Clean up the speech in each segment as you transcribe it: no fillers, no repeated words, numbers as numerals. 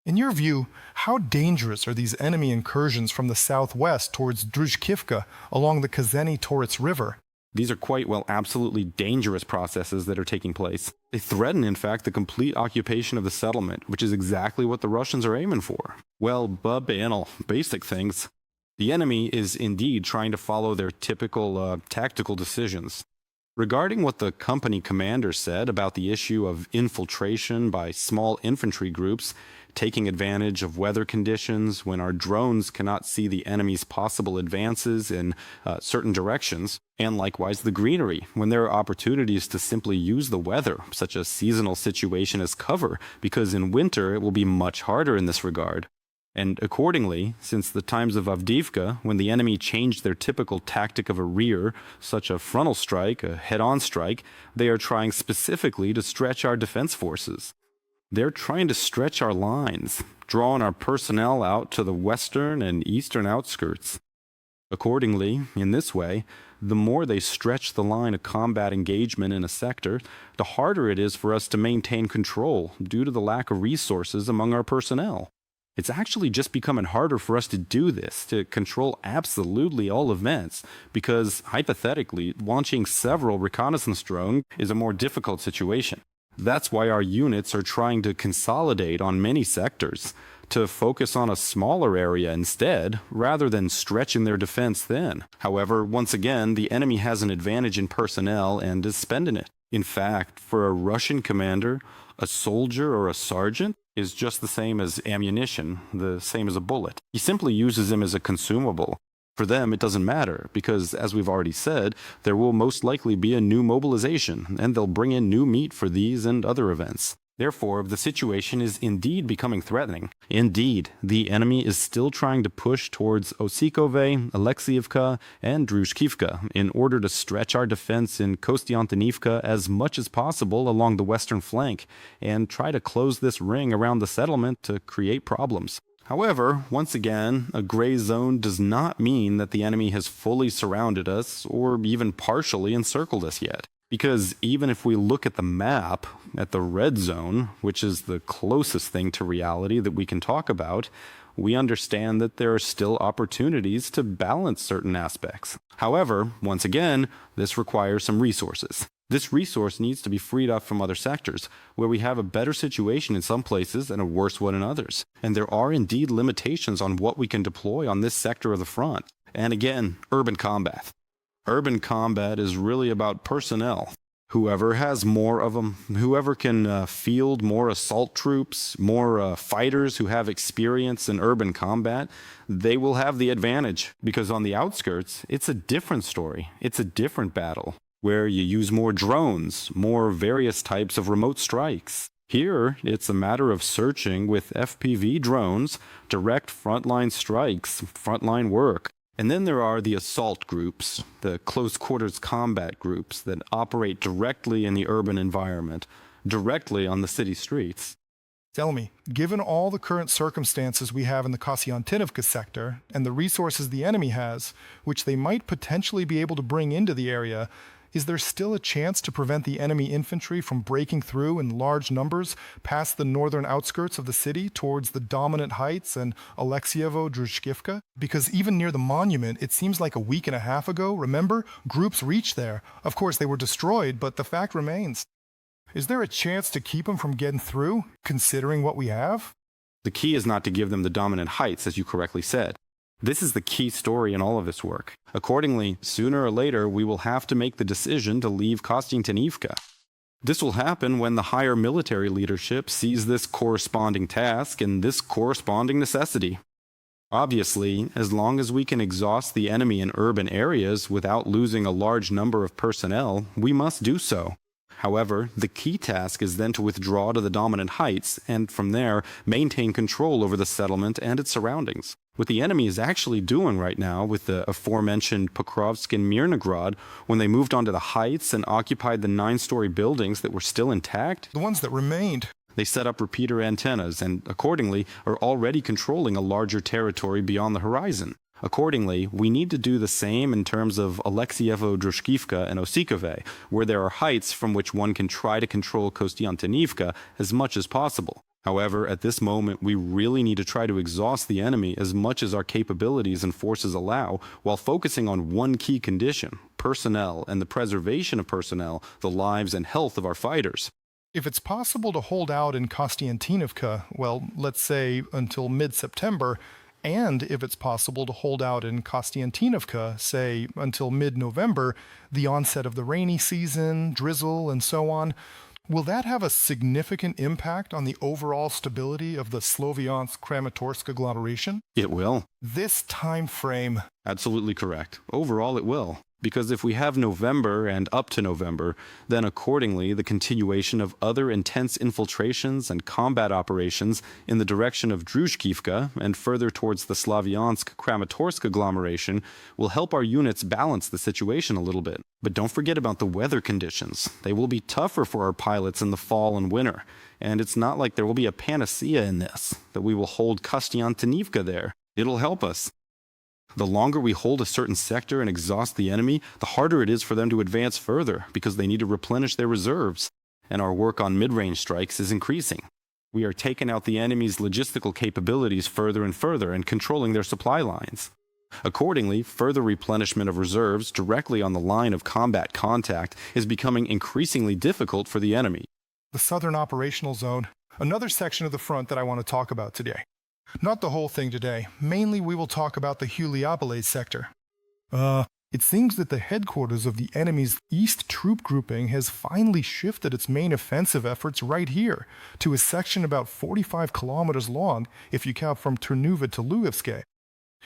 In your view, how dangerous are these enemy incursions from the southwest towards Druzhkivka along the Kazeni-Torets River? These are quite, well, absolutely dangerous processes that are taking place. They threaten, in fact, the complete occupation of the settlement, which is exactly what the Russians are aiming for. Well, banal, basic things. The enemy is indeed trying to follow their typical tactical decisions. Regarding what the company commander said about the issue of infiltration by small infantry groups, taking advantage of weather conditions when our drones cannot see the enemy's possible advances in certain directions, and likewise the greenery, when there are opportunities to simply use the weather, such a seasonal situation, as cover, because in winter it will be much harder in this regard. And accordingly, since the times of Avdiivka, when the enemy changed their typical tactic of a rear, such a frontal strike, a head-on strike, they are trying specifically to stretch our defense forces. They're trying to stretch our lines, drawing our personnel out to the western and eastern outskirts. Accordingly, in this way, the more they stretch the line of combat engagement in a sector, the harder it is for us to maintain control due to the lack of resources among our personnel. It's actually just becoming harder for us to do this, to control absolutely all events, because, hypothetically, launching several reconnaissance drones is a more difficult situation. That's why our units are trying to consolidate on many sectors, to focus on a smaller area instead, rather than stretching their defense thin. However, once again, the enemy has an advantage in personnel and is spending it. In fact, for a Russian commander, a soldier or a sergeant is just the same as ammunition, the same as a bullet. He simply uses them as a consumable. For them, it doesn't matter, because, as we've already said, there will most likely be a new mobilization, and they'll bring in new meat for these and other events. Therefore, the situation is indeed becoming threatening. Indeed, the enemy is still trying to push towards Osikove, Oleksandrivka, and Druzhkivka in order to stretch our defense in KOSTIANTYNIVKA as much as possible along the western flank, and try to close this ring around the settlement to create problems. However, once again, a gray zone does not mean that the enemy has fully surrounded us or even partially encircled us yet. Because even if we look at the map, at the red zone, which is the closest thing to reality that we can talk about, we understand that there are still opportunities to balance certain aspects. However, once again, this requires some resources. This resource needs to be freed up from other sectors, where we have a better situation in some places and a worse one in others. And there are indeed limitations on what we can deploy on this sector of the front. And again, urban combat. Urban combat is really about personnel. Whoever has more of them, whoever can field more assault troops, more fighters who have experience in urban combat, they will have the advantage. Because on the outskirts, it's a different story. It's a different battle, where you use more drones, more various types of remote strikes. Here, it's a matter of searching with FPV drones, direct frontline strikes, frontline work. And then there are the assault groups, the close quarters combat groups that operate directly in the urban environment, directly on the city streets. Tell me, given all the current circumstances we have in the KOSTIANTYNIVKA sector and the resources the enemy has, which they might potentially be able to bring into the area, is there still a chance to prevent the enemy infantry from breaking through in large numbers past the northern outskirts of the city towards the dominant heights and Alexeyevo-Druzhkivka? Because even near the monument, it seems like a week and a half ago, remember, groups reached there. Of course, they were destroyed, but the fact remains. Is there a chance to keep them from getting through, considering what we have? The key is not to give them the dominant heights, as you correctly said. This is the key story in all of this work. Accordingly, sooner or later, we will have to make the decision to leave KOSTIANTYNIVKA. This will happen when the higher military leadership sees this corresponding task and this corresponding necessity. Obviously, as long as we can exhaust the enemy in urban areas without losing a large number of personnel, we must do so. However, the key task is then to withdraw to the dominant heights, and from there, maintain control over the settlement and its surroundings. What the enemy is actually doing right now with the aforementioned Pokrovsk and Mirnograd, when they moved onto the heights and occupied the 9-story buildings that were still intact, The ones that remained. they set up repeater antennas and, accordingly, are already controlling a larger territory beyond the horizon. Accordingly, we need to do the same in terms of Alexeyevo-Druzhkivka and Osikove, where there are heights from which one can try to control KOSTIANTYNIVKA as much as possible. However, at this moment, we really need to try to exhaust the enemy as much as our capabilities and forces allow, while focusing on one key condition: personnel, and the preservation of personnel, the lives and health of our fighters. If it's possible to hold out in KOSTIANTYNIVKA, well, let's say until mid-September, and if it's possible to hold out in KOSTIANTYNIVKA, say until mid-November, the onset of the rainy season, drizzle, and so on, will that have a significant impact on the overall stability of the Sloviansk-Kramatorsk agglomeration? It will. This time frame. Absolutely correct. Overall, it will. Because if we have November and up to November, then accordingly the continuation of other intense infiltrations and combat operations in the direction of Druzhkivka and further towards the Slaviansk-Kramatorsk agglomeration will help our units balance the situation a little bit. But don't forget about the weather conditions. They will be tougher for our pilots in the fall and winter. And it's not like there will be a panacea in this, that we will hold KOSTIANTYNIVKA there. It'll help us. The longer we hold a certain sector and exhaust the enemy, the harder it is for them to advance further because they need to replenish their reserves. And our work on mid-range strikes is increasing. We are taking out the enemy's logistical capabilities further and further and controlling their supply lines. Accordingly, further replenishment of reserves directly on the line of combat contact is becoming increasingly difficult for the enemy. The Southern Operational Zone, another section of the front that I want to talk about today. Not the whole thing today. Mainly we will talk about the Huliaipole sector. It seems that the headquarters of the enemy's East troop grouping has finally shifted its main offensive efforts right here, to a section about 45 kilometers long if you count from Ternuva to Lugivske.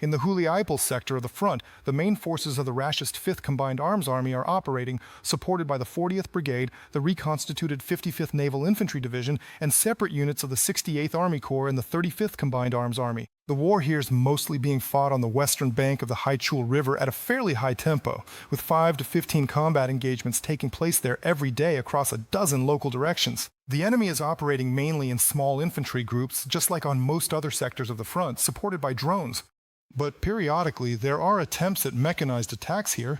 In the Huliaipole sector of the front, the main forces of the Rashist 5th Combined Arms Army are operating, supported by the 40th Brigade, the reconstituted 55th Naval Infantry Division, and separate units of the 68th Army Corps and the 35th Combined Arms Army. The war here is mostly being fought on the western bank of the Huliaipole River at a fairly high tempo, with 5 to 15 combat engagements taking place there every day across a dozen local directions. The enemy is operating mainly in small infantry groups, just like on most other sectors of the front, supported by drones. But periodically, there are attempts at mechanized attacks here.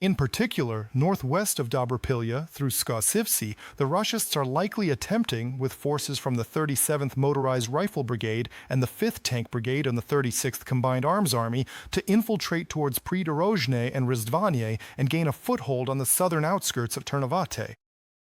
In particular, northwest of Dobropilya through Skosivsi, the Rushists are likely attempting, with forces from the 37th Motorized Rifle Brigade and the 5th Tank Brigade and the 36th Combined Arms Army, to infiltrate towards Pridorozhne and Rizdvanye and gain a foothold on the southern outskirts of Ternavate.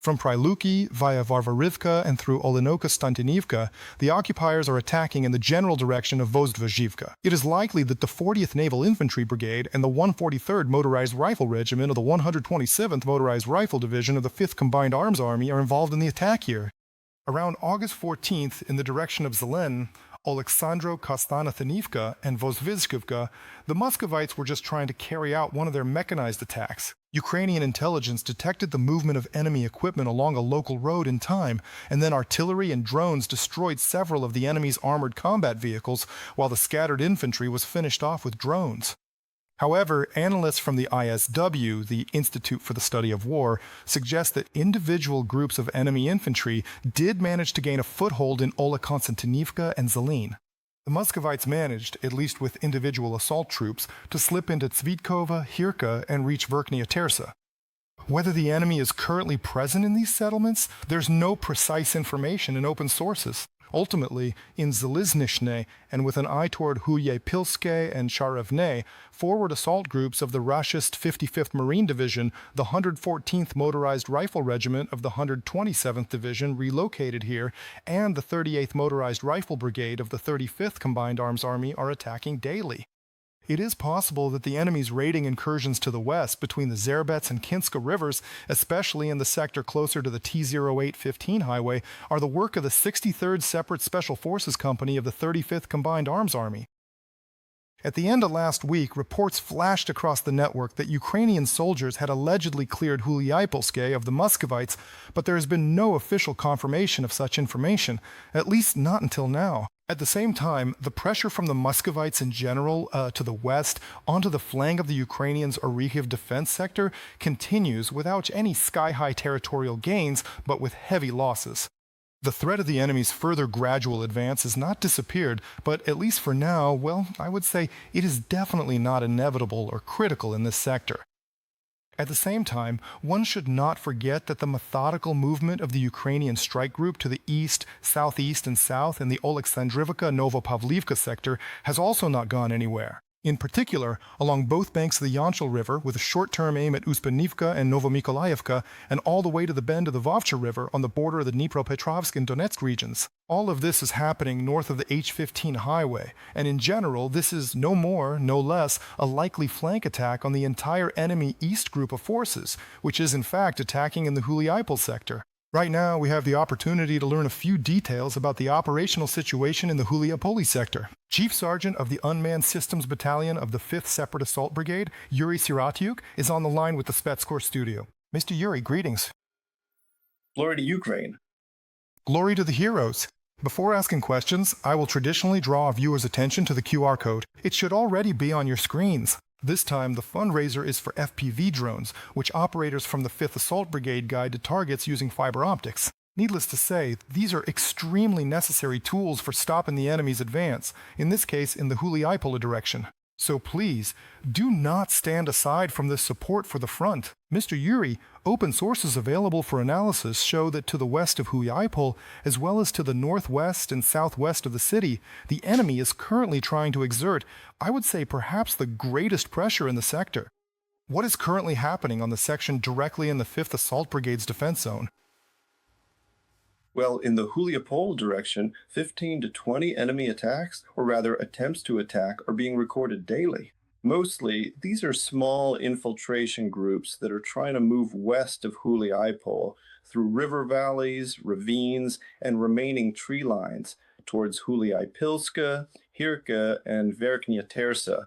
From Pryluki via Varvarivka and through Oleksandrivka, the occupiers are attacking in the general direction of Vostok. It is likely that the 40th Naval Infantry Brigade and the 143rd Motorized Rifle Regiment of the 127th Motorized Rifle Division of the 5th Combined Arms Army are involved in the attack here. Around August 14th, in the direction of Zelen, Oleksandrivka and Vostok, the Muscovites were just trying to carry out one of their mechanized attacks. Ukrainian intelligence detected the movement of enemy equipment along a local road in time, and then artillery and drones destroyed several of the enemy's armored combat vehicles, while the scattered infantry was finished off with drones. However, analysts from the ISW, the Institute for the Study of War, suggest that individual groups of enemy infantry did manage to gain a foothold in Oleksandrivka and Zelin. The Muscovites managed, at least with individual assault troops, to slip into Tsvitkova, Hirka, and reach Verkhnya Tersa. Whether the enemy is currently present in these settlements, there's no precise information in open sources. Ultimately, in Zaliznishne, and with an eye toward Huliaipole and Charevne, forward assault groups of the Rashist 55th Marine Division, the 114th Motorized Rifle Regiment of the 127th Division relocated here, and the 38th Motorized Rifle Brigade of the 35th Combined Arms Army are attacking daily. It is possible that the enemy's raiding incursions to the west between the Zerbets and Kinska rivers, especially in the sector closer to the T-0815 highway, are the work of the 63rd Separate Special Forces Company of the 35th Combined Arms Army. At the end of last week, reports flashed across the network that Ukrainian soldiers had allegedly cleared Huliaipolske of the Muscovites, but there has been no official confirmation of such information, at least not until now. At the same time, the pressure from the Muscovites in general to the west onto the flank of the Ukrainians' Orikhiv defense sector continues without any sky-high territorial gains, but with heavy losses. The threat of the enemy's further gradual advance has not disappeared, but at least for now, well, I would say it is definitely not inevitable or critical in this sector. At the same time, one should not forget that the methodical movement of the Ukrainian strike group to the east, southeast, and south in the Oleksandrivka Novopavlivka sector has also not gone anywhere. In particular, along both banks of the Yanchel River, with a short-term aim at Uspennivka and Novomykolaiivka, and all the way to the bend of the Vovcha River on the border of the Dnipropetrovsk and Donetsk regions. All of this is happening north of the H-15 highway, and in general, this is no more, no less, a likely flank attack on the entire enemy east group of forces, which is in fact attacking in the Huliaipole sector. Right now, we have the opportunity to learn a few details about the operational situation in the Huliaipole sector. Chief Sergeant of the Unmanned Systems Battalion of the 5th Separate Assault Brigade, Yuri Siratyuk, is on the line with the Spetsnaz studio. Mr. Yuri, greetings. Glory to Ukraine. Glory to the heroes. Before asking questions, I will traditionally draw a viewer's attention to the QR code. It should already be on your screens. This time, the fundraiser is for FPV drones, which operators from the 5th Assault Brigade guide to targets using fiber optics. Needless to say, these are extremely necessary tools for stopping the enemy's advance, in this case in the Huliaipole direction. So please, do not stand aside from this support for the front. Mr. Yuri, open sources available for analysis show that to the west of Huliaipole, as well as to the northwest and southwest of the city, the enemy is currently trying to exert, I would say perhaps the greatest pressure in the sector. What is currently happening on the section directly in the 5th Assault Brigade's defense zone? Well, in the Huliaipole direction, 15 to 20 enemy attacks, or rather attempts to attack, are being recorded daily. Mostly, these are small infiltration groups that are trying to move west of Huliaipole through river valleys, ravines, and remaining tree lines towards Huliaipilska, Hirka, and Verkhnaya Tersa.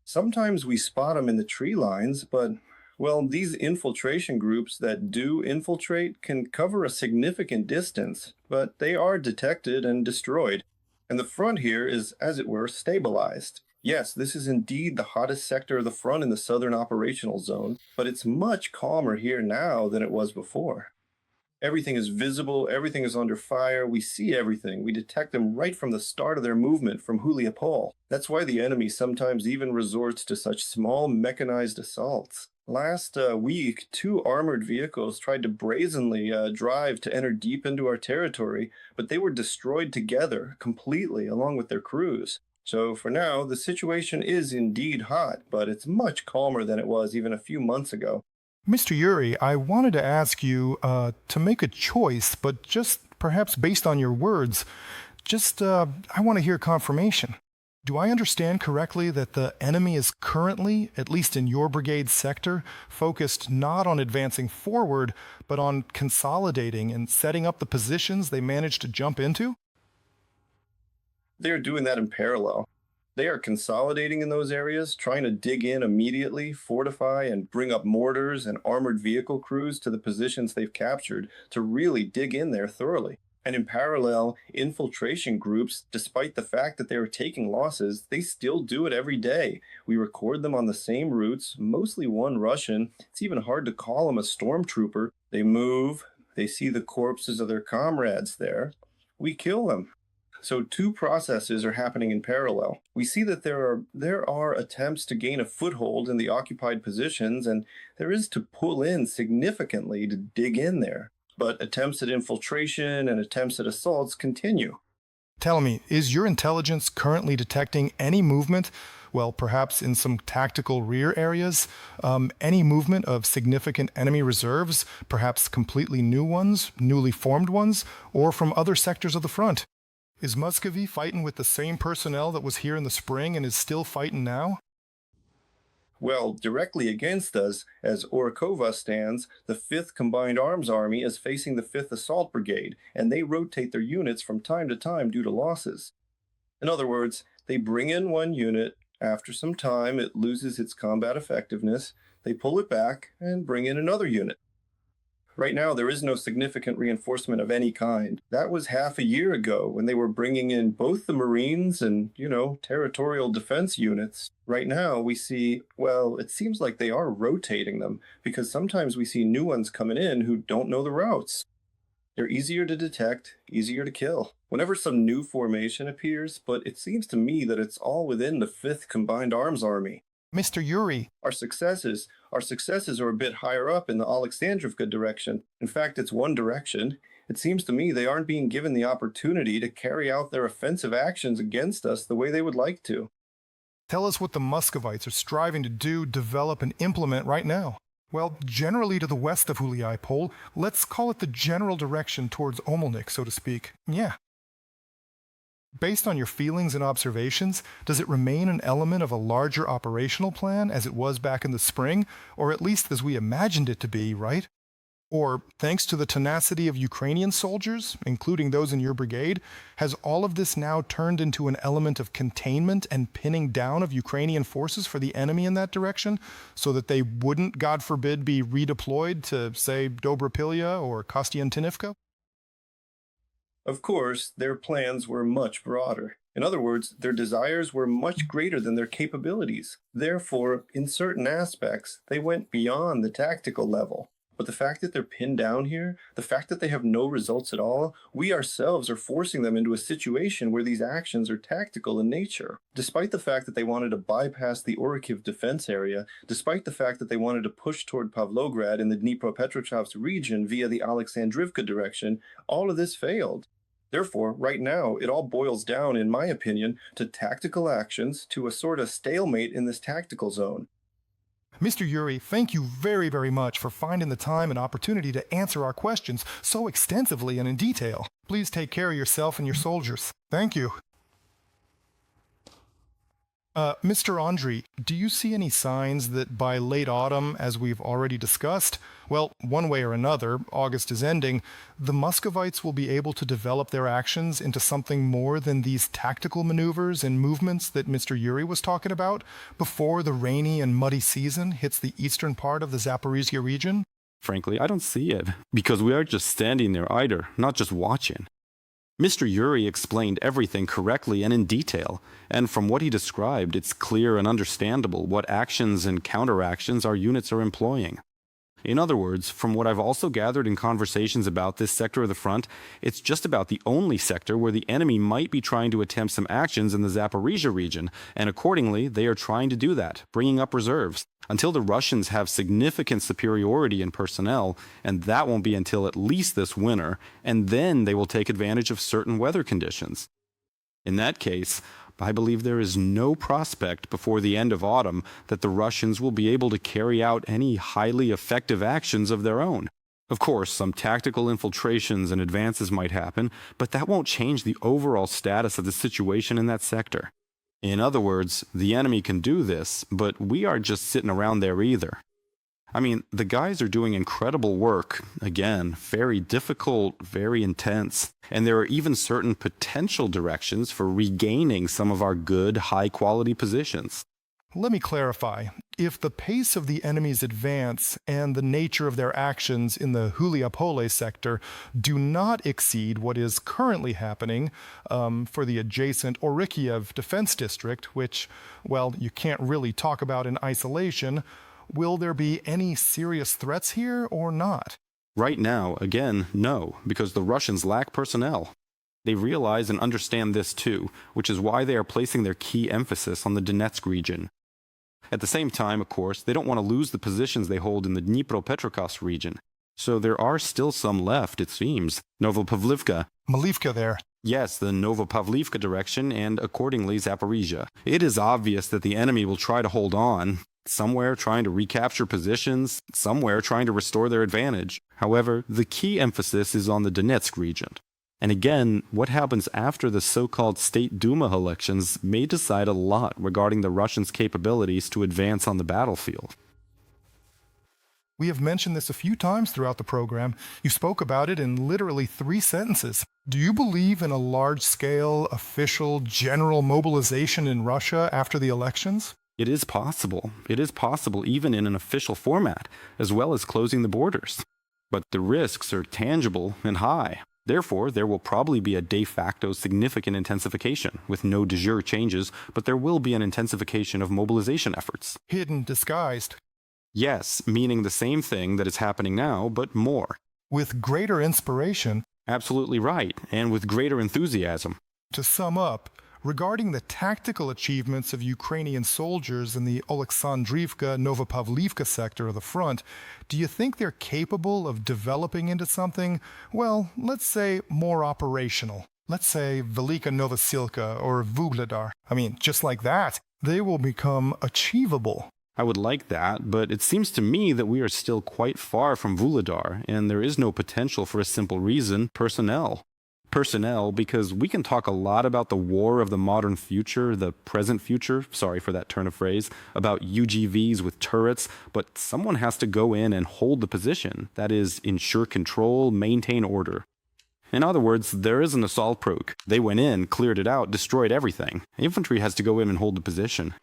Sometimes we spot them in the tree lines, but well, these infiltration groups that do infiltrate can cover a significant distance, but they are detected and destroyed. And the front here is, as it were, stabilized. Yes, this is indeed the hottest sector of the front in the southern operational zone, but it's much calmer here now than it was before. Everything is visible, everything is under fire, we see everything, we detect them right from the start of their movement from Huliaipole. That's why the enemy sometimes even resorts to such small mechanized assaults. Last week, 2 armored vehicles tried to brazenly drive to enter deep into our territory, but they were destroyed together completely along with their crews. So for now, the situation is indeed hot, but it's much calmer than it was even a few months ago. Mr. Yuri, I wanted to ask you to make a choice, but just perhaps based on your words, I want to hear confirmation. Do I understand correctly that the enemy is currently, at least in your brigade's sector, focused not on advancing forward, but on consolidating and setting up the positions they managed to jump into? They're doing that in parallel. They are consolidating in those areas, trying to dig in immediately, fortify, and bring up mortars and armored vehicle crews to the positions they've captured to really dig in there thoroughly. And in parallel, infiltration groups, despite the fact that they are taking losses, they still do it every day. We record them on the same routes, mostly one Russian. It's even hard to call him a stormtrooper. They move, they see the corpses of their comrades there. We kill them. So 2 processes are happening in parallel. We see that there are attempts to gain a foothold in the occupied positions, and there is to pull in significantly to dig in there. But attempts at infiltration and attempts at assaults continue. Tell me, is your intelligence currently detecting any movement, well, perhaps in some tactical rear areas, any movement of significant enemy reserves, perhaps completely new ones, newly formed ones, or from other sectors of the front? Is Muscovy fighting with the same personnel that was here in the spring and is still fighting now? Well, directly against us, as Orakova stands, the 5th Combined Arms Army is facing the 5th Assault Brigade, and they rotate their units from time to time due to losses. In other words, they bring in one unit, after some time it loses its combat effectiveness, they pull it back and bring in another unit. Right now, there is no significant reinforcement of any kind. That was half a year ago when they were bringing in both the Marines and, territorial defense units. Right now, we see, well, it seems like they are rotating them because sometimes we see new ones coming in who don't know the routes. They're easier to detect, easier to kill. Whenever some new formation appears, but it seems to me that it's all within the 5th Combined Arms Army. Mr. Yuri, Our successes are a bit higher up in the Oleksandrivka direction. In fact, it's one direction. It seems to me they aren't being given the opportunity to carry out their offensive actions against us the way they would like to. tell us what the Muscovites are striving to do, develop, and implement right now. Well, generally to the west of Huliaipole, let's call it the general direction towards Omolnik, so to speak. Yeah. Based on your feelings and observations, does it remain an element of a larger operational plan as it was back in the spring, or at least as we imagined it to be, right? Or, thanks to the tenacity of Ukrainian soldiers, including those in your brigade, has all of this now turned into an element of containment and pinning down of Ukrainian forces for the enemy in that direction, so that they wouldn't, God forbid, be redeployed to, say, Dobrapilya or KOSTIANTYNIVKA? Of course, their plans were much broader. In other words, their desires were much greater than their capabilities. Therefore, in certain aspects, they went beyond the tactical level. But the fact that they're pinned down here, the fact that they have no results at all, we ourselves are forcing them into a situation where these actions are tactical in nature. Despite the fact that they wanted to bypass the Orikhiv defense area, despite the fact that they wanted to push toward Pavlograd in the Dnipropetrovsk region via the Oleksandrivka direction, all of this failed. Therefore, right now, it all boils down, in my opinion, to tactical actions, to a sort of stalemate in this tactical zone. Mr. Yuri, thank you very, very much for finding the time and opportunity to answer our questions so extensively and in detail. Please take care of yourself and your soldiers. Thank you. Mr. Andriy, do you see any signs that by late autumn, as we've already discussed, well, one way or another, August is ending, the Muscovites will be able to develop their actions into something more than these tactical maneuvers and movements that Mr. Yuri was talking about before the rainy and muddy season hits the eastern part of the Zaporizhia region? Frankly, I don't see it, because we are just standing there either, not just watching. Mr. Yuri explained everything correctly and in detail, and from what he described, it's clear and understandable what actions and counteractions our units are employing. In other words, from what I've also gathered in conversations about this sector of the front, it's just about the only sector where the enemy might be trying to attempt some actions in the Zaporizhia region, and accordingly, they are trying to do that, bringing up reserves, until the Russians have significant superiority in personnel, and that won't be until at least this winter, and then they will take advantage of certain weather conditions. In that case, I believe there is no prospect before the end of autumn that the Russians will be able to carry out any highly effective actions of their own. Of course, some tactical infiltrations and advances might happen, but that won't change the overall status of the situation in that sector. In other words, the enemy can do this, but we aren't just sitting around there either. I mean, the guys are doing incredible work, again, very difficult, very intense, and there are even certain potential directions for regaining some of our good, high-quality positions. Let me clarify. If the pace of the enemy's advance and the nature of their actions in the Huliaipole sector do not exceed what is currently happening for the adjacent Orikhiv defense district, which, well, you can't really talk about in isolation, will there be any serious threats here or not? Right now, again, no, because the Russians lack personnel. They realize and understand this too, which is why they are placing their key emphasis on the Donetsk region. At the same time, of course, they don't want to lose the positions they hold in the Dnipropetrovsk region. So there are still some left, it seems. Novopavlivka. Malivka there. Yes, the Novopavlivka direction, and accordingly Zaporizhia. It is obvious that the enemy will try to hold on, somewhere trying to recapture positions, somewhere trying to restore their advantage. However, the key emphasis is on the Donetsk region. And again, what happens after the so-called State Duma elections may decide a lot regarding the Russians' capabilities to advance on the battlefield. We have mentioned this a few times throughout the program. You spoke about it in literally 3 sentences. Do you believe in a large-scale, official, general mobilization in Russia after the elections? It is possible. It is possible even in an official format, as well as closing the borders. But the risks are tangible and high. Therefore, there will probably be a de facto significant intensification, with no de jure changes, but there will be an intensification of mobilization efforts. Hidden, disguised. Yes, meaning the same thing that is happening now, but more. With greater inspiration. Absolutely right, and with greater enthusiasm. To sum up, Regarding the tactical achievements of Ukrainian soldiers in the Oleksandrivka, Novopavlivka sector of the front, do you think they're capable of developing into something, well, let's say more operational? Let's say Velika Novosilka or Vuhledar. I mean, just like that, they will become achievable. I would like that, but it seems to me that we are still quite far from Vuhledar, and there is no potential for a simple reason: personnel. Personnel, because we can talk a lot about the war of the modern future, the present future, sorry for that turn of phrase, about UGVs with turrets, but someone has to go in and hold the position. That is, ensure control, maintain order. In other words, there is an assault proc. They went in, cleared it out, destroyed everything. Infantry has to go in and hold the position.